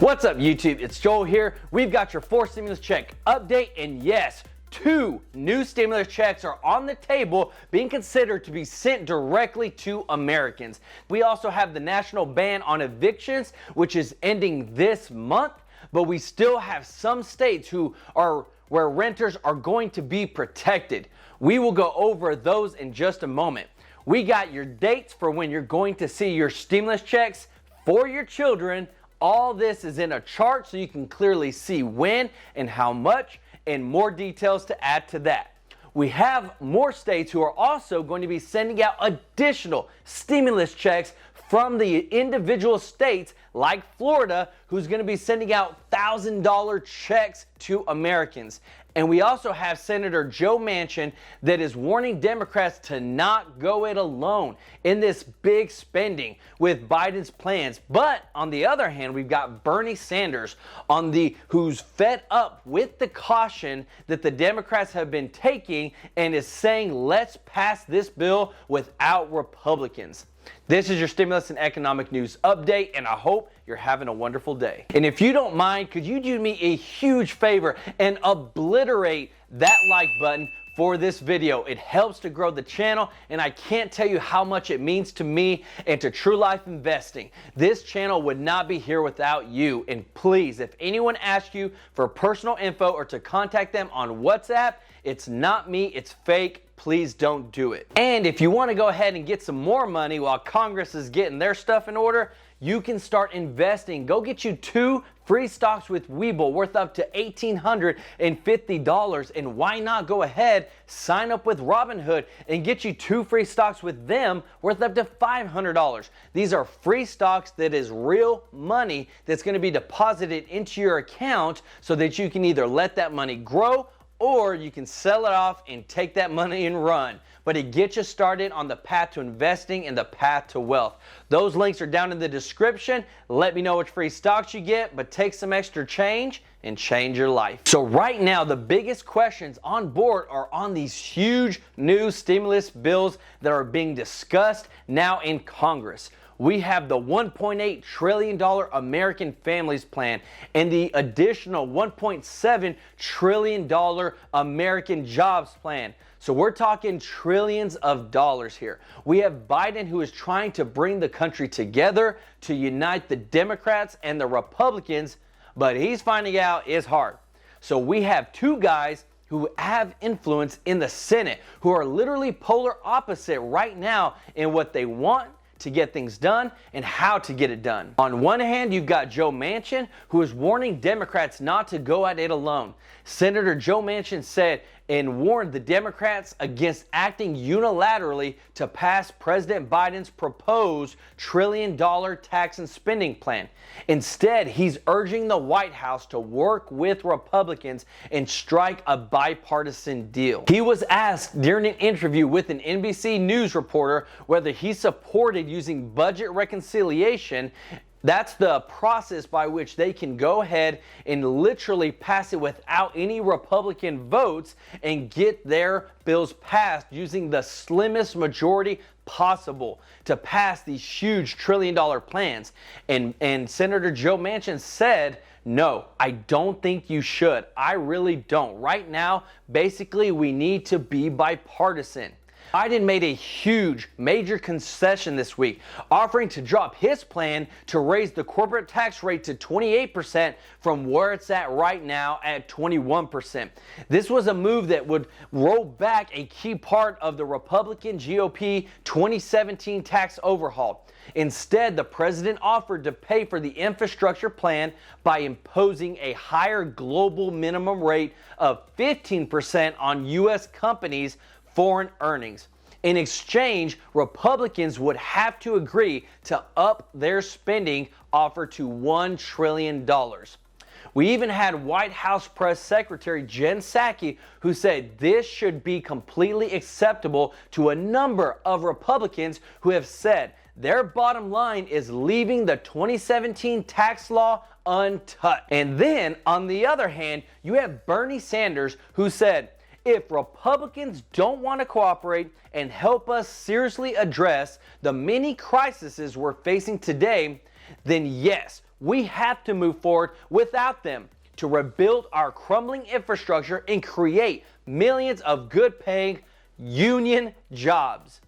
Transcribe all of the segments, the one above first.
What's up, YouTube? It's Joel here. We've got your fourth stimulus check update, and yes, 2 new stimulus checks are on the table being considered to be sent directly to Americans. We also have the national ban on evictions, which is ending this month, but we still have some states where renters are going to be protected. We will go over those in just a moment. We got your dates for when you're going to see your stimulus checks for your children. All this is in a chart so you can clearly see when and how much, and more details to add to that. We have more states who are also going to be sending out additional stimulus checks from the individual states, like Florida, who's going to be sending out $1,000 checks to Americans. And we also have Senator Joe Manchin that is warning Democrats to not go it alone in this big spending with Biden's plans. But on the other hand, we've got Bernie Sanders who's fed up with the caution that the Democrats have been taking and is saying, let's pass this bill without Republicans. This is your stimulus and economic news update, and I hope you're having a wonderful day. And if you don't mind, could you do me a huge favor and obliterate that like button for this video? It helps to grow the channel, and I can't tell you how much it means to me and to True Life Investing. This channel would not be here without you. And please, if anyone asks you for personal info or to contact them on WhatsApp, it's not me, it's fake. Please don't do it. And if you want to go ahead and get some more money while Congress is getting their stuff in order, you can start investing. Go get you 2 free stocks with Webull worth up to $1,850. And why not go ahead, sign up with Robinhood and get you 2 free stocks with them worth up to $500. These are free stocks that is real money that's going to be deposited into your account so that you can either let that money grow or you can sell it off and take that money and run. But it gets you started on the path to investing and the path to wealth. Those links are down in the description. Let me know which free stocks you get, but take some extra change and change your life. So right now, the biggest questions on board are on these huge new stimulus bills that are being discussed now in Congress. We have the $1.8 trillion American Families Plan and the additional $1.7 trillion American Jobs Plan. So we're talking trillions of dollars here. We have Biden, who is trying to bring the country together to unite the Democrats and the Republicans, but he's finding out it's hard. So we have 2 guys who have influence in the Senate who are literally polar opposite right now in what they want to get things done and how to get it done. On one hand, you've got Joe Manchin, who is warning Democrats not to go at it alone. Senator Joe Manchin said and warned the Democrats against acting unilaterally to pass President Biden's proposed $1 trillion tax and spending plan. Instead, he's urging the White House to work with Republicans and strike a bipartisan deal. He was asked during an interview with an NBC News reporter whether he supported using budget reconciliation. That's the process by which they can go ahead and literally pass it without any Republican votes and get their bills passed using the slimmest majority possible to pass these huge $1 trillion plans. And Senator Joe Manchin said, no, I don't think you should. I really don't. Right now, basically, we need to be bipartisan. Biden made a huge, major concession this week, offering to drop his plan to raise the corporate tax rate to 28% from where it's at right now at 21%. This was a move that would roll back a key part of the Republican GOP 2017 tax overhaul. Instead, the president offered to pay for the infrastructure plan by imposing a higher global minimum rate of 15% on U.S. companies' foreign earnings. In exchange, Republicans would have to agree to up their spending offer to $1 trillion. We even had White House Press Secretary Jen Psaki, who said this should be completely acceptable to a number of Republicans who have said their bottom line is leaving the 2017 tax law untouched. And then, on the other hand, you have Bernie Sanders, who said, if Republicans don't want to cooperate and help us seriously address the many crises we're facing today, then yes, we have to move forward without them to rebuild our crumbling infrastructure and create millions of good-paying union jobs.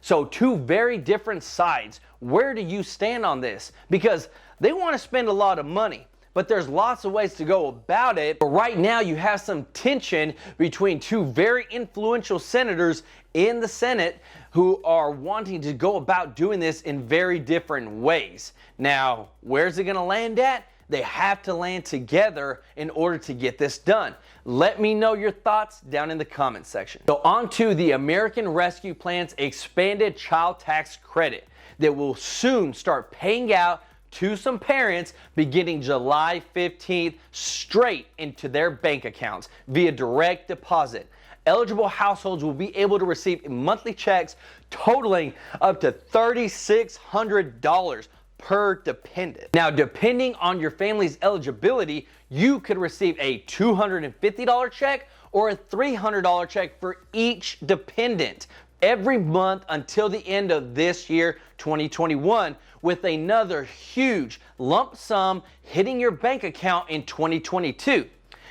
So two very different sides. Where do you stand on this? Because they want to spend a lot of money, but there's lots of ways to go about it. But right now you have some tension between two very influential senators in the Senate who are wanting to go about doing this in very different ways. Now, where's it going to land at? They have to land together in order to get this done. Let me know your thoughts down in the comment section. So on to the American Rescue Plan's expanded child tax credit that will soon start paying out to some parents beginning July 15th straight into their bank accounts via direct deposit. Eligible households will be able to receive monthly checks totaling up to $3,600 per dependent. Now, depending on your family's eligibility, you could receive a $250 check or a $300 check for each dependent every month until the end of this year, 2021, with another huge lump sum hitting your bank account in 2022.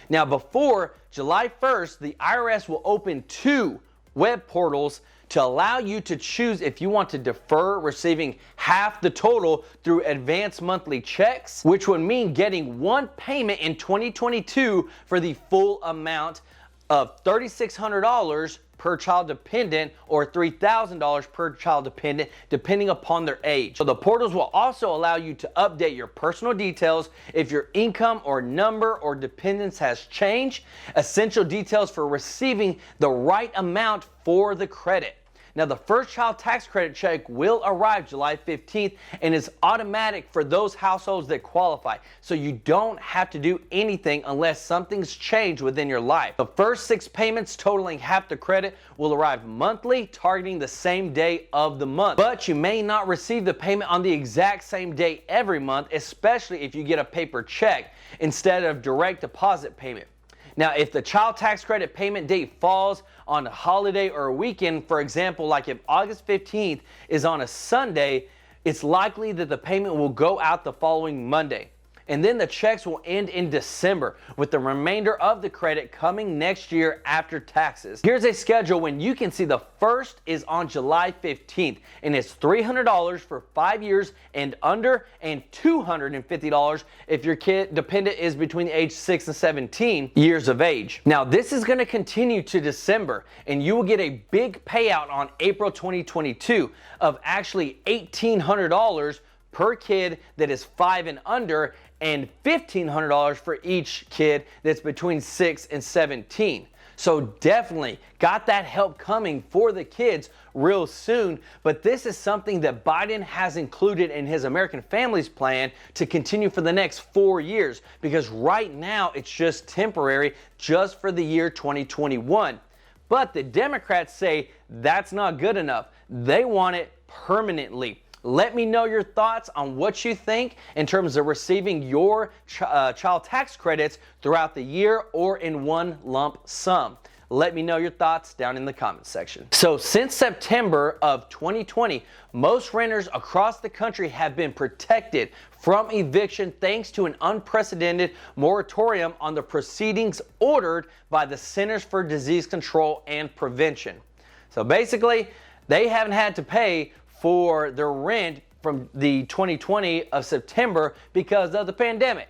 Now, before July 1st, the IRS will open 2 web portals to allow you to choose if you want to defer receiving half the total through advance monthly checks, which would mean getting one payment in 2022 for the full amount of $3,600 per child dependent or $3,000 per child dependent, depending upon their age. So the portals will also allow you to update your personal details if your income or number or dependents has changed, essential details for receiving the right amount for the credit. Now, the first child tax credit check will arrive July 15th and is automatic for those households that qualify. So you don't have to do anything unless something's changed within your life. The first 6 payments totaling half the credit will arrive monthly, targeting the same day of the month. But you may not receive the payment on the exact same day every month, especially if you get a paper check instead of direct deposit payment. Now, if the child tax credit payment date falls on a holiday or a weekend, for example, like if August 15th is on a Sunday, it's likely that the payment will go out the following Monday. And then the checks will end in December, with the remainder of the credit coming next year after taxes. Here's a schedule when you can see the first is on July 15th, and it's $300 for 5 years and under, and $250 if your kid dependent is between the age 6 and 17 years of age. Now, this is going to continue to December, and you will get a big payout on April 2022 of actually $1,800 per kid that is 5 and under, and $1,500 for each kid that's between 6 and 17. So definitely got that help coming for the kids real soon. But this is something that Biden has included in his American Families Plan to continue for the next 4 years, because right now it's just temporary, just for the year 2021. But the Democrats say that's not good enough. They want it permanently. Let me know your thoughts on what you think in terms of receiving your child tax credits throughout the year or in one lump sum. Let me know your thoughts down in the comments section. So since September of 2020, most renters across the country have been protected from eviction thanks to an unprecedented moratorium on the proceedings ordered by the Centers for Disease Control and Prevention. So basically, they haven't had to pay for their rent from the 2020 of September because of the pandemic.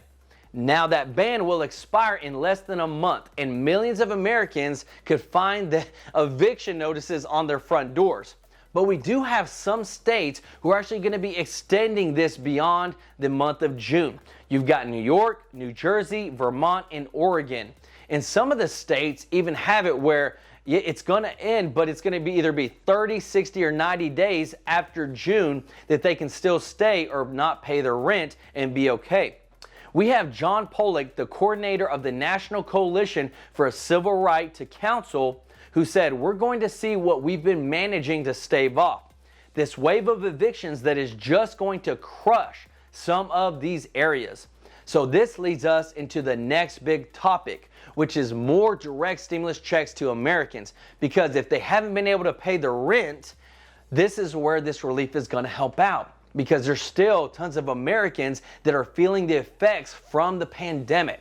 Now that ban will expire in less than a month, and millions of Americans could find the eviction notices on their front doors. But we do have some states who are actually going to be extending this beyond the month of June. You've got New York, New Jersey, Vermont, and Oregon. And some of the states even have it where it's going to end, but it's going to either be 30, 60, or 90 days after June that they can still stay or not pay their rent and be okay. We have John Pollock, the coordinator of the National Coalition for a Civil Right to Counsel, who said, "We're going to see what we've been managing to stave off. This wave of evictions that is just going to crush some of these areas." So this leads us into the next big topic, which is more direct stimulus checks to Americans. Because if they haven't been able to pay their rent, this is where this relief is going to help out. because there's still tons of Americans that are feeling the effects from the pandemic.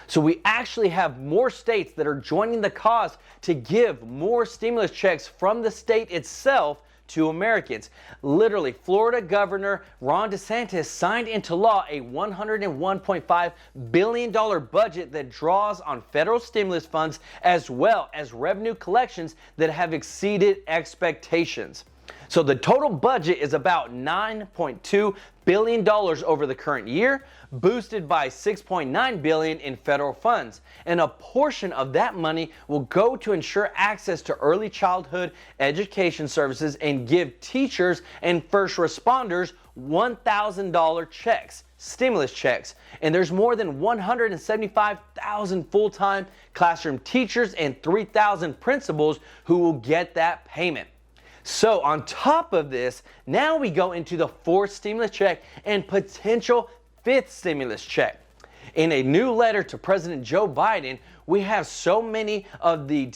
So we actually have more states that are joining the cause to give more stimulus checks from the state itself to Americans. Literally, Florida Governor Ron DeSantis signed into law a $101.5 billion budget that draws on federal stimulus funds as well as revenue collections that have exceeded expectations. So the total budget is about $9.2 billion over the current year, boosted by $6.9 billion in federal funds. And a portion of that money will go to ensure access to early childhood education services and give teachers and first responders $1,000 checks, stimulus checks. And there's more than 175,000 full-time classroom teachers and 3,000 principals who will get that payment. So on top of this, now we go into the fourth stimulus check and potential fifth stimulus check. In a new letter to President Joe Biden, we have so many of the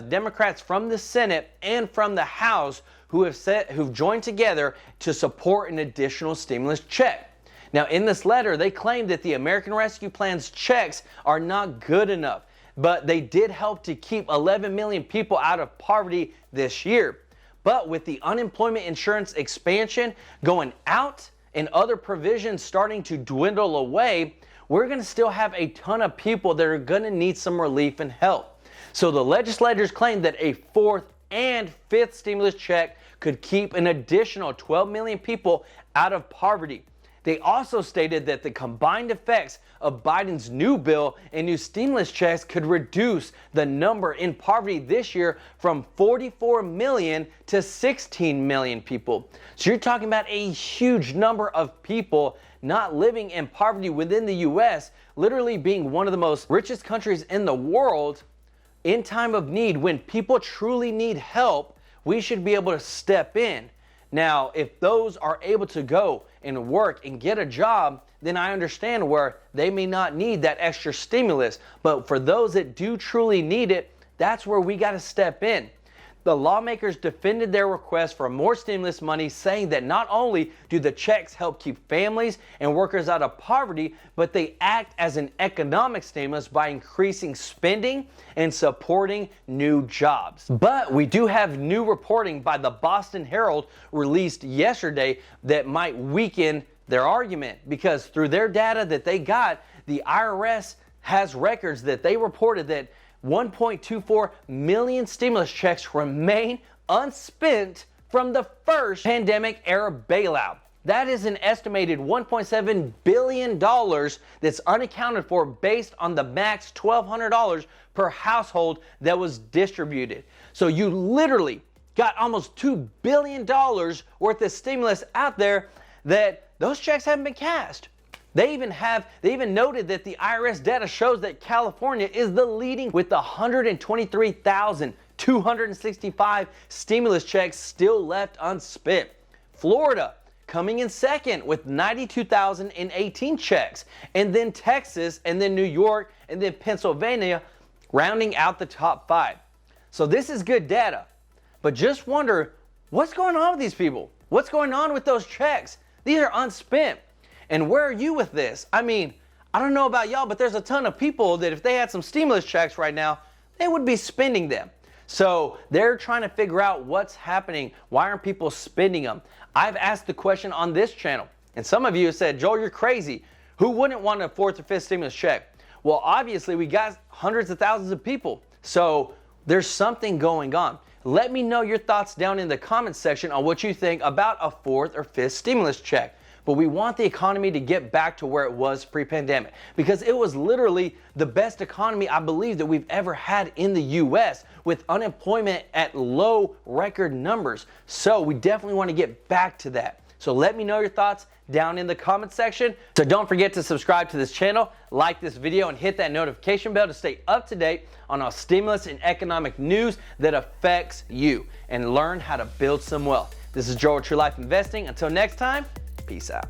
Democrats from the Senate and from the House who've joined together to support an additional stimulus check. Now, in this letter, they claim that the American Rescue Plan's checks are not good enough, but they did help to keep 11 million people out of poverty this year. But with the unemployment insurance expansion going out and other provisions starting to dwindle away, we're going to still have a ton of people that are going to need some relief and help. So the legislators claim that a fourth and fifth stimulus check could keep an additional 12 million people out of poverty. They also stated that the combined effects of Biden's new bill and new stimulus checks could reduce the number in poverty this year from 44 million to 16 million people. So you're talking about a huge number of people not living in poverty within the U.S., literally being one of the most richest countries in the world. In time of need, when people truly need help, we should be able to step in. Now, if those are able to go and work and get a job, then I understand where they may not need that extra stimulus. But for those that do truly need it, that's where we got to step in. The lawmakers defended their request for more stimulus money, saying that not only do the checks help keep families and workers out of poverty, but they act as an economic stimulus by increasing spending and supporting new jobs. But we do have new reporting by the Boston Herald released yesterday that might weaken their argument, because through their data that they got, the IRS has records that they reported that 1.24 million stimulus checks remain unspent from the first pandemic-era bailout. That is an estimated $1.7 billion that's unaccounted for based on the max $1,200 per household that was distributed. So you literally got almost $2 billion worth of stimulus out there that those checks haven't been cashed. They even noted that the IRS data shows that California is the leading with the 123,265 stimulus checks still left unspent. Florida coming in second with 92,018 checks, and then Texas, and then New York, and then Pennsylvania rounding out the top 5. So this is good data, but just wonder what's going on with these people? What's going on with those checks? These are unspent. And where are you with this? I mean, I don't know about y'all, but there's a ton of people that if they had some stimulus checks right now, they would be spending them. So they're trying to figure out what's happening. Why aren't people spending them? I've asked the question on this channel, and some of you have said, Joel, you're crazy. Who wouldn't want a fourth or fifth stimulus check? Well, obviously, we got hundreds of thousands of people. So there's something going on. Let me know your thoughts down in the comments section on what you think about a fourth or fifth stimulus check. But we want the economy to get back to where it was pre-pandemic, because it was literally the best economy, I believe, that we've ever had in the U.S. with unemployment at low record numbers. So we definitely want to get back to that. So let me know your thoughts down in the comment section. So don't forget to subscribe to this channel, like this video, and hit that notification bell to stay up to date on all stimulus and economic news that affects you, and learn how to build some wealth. This is Joel with True Life Investing. Until next time, peace out.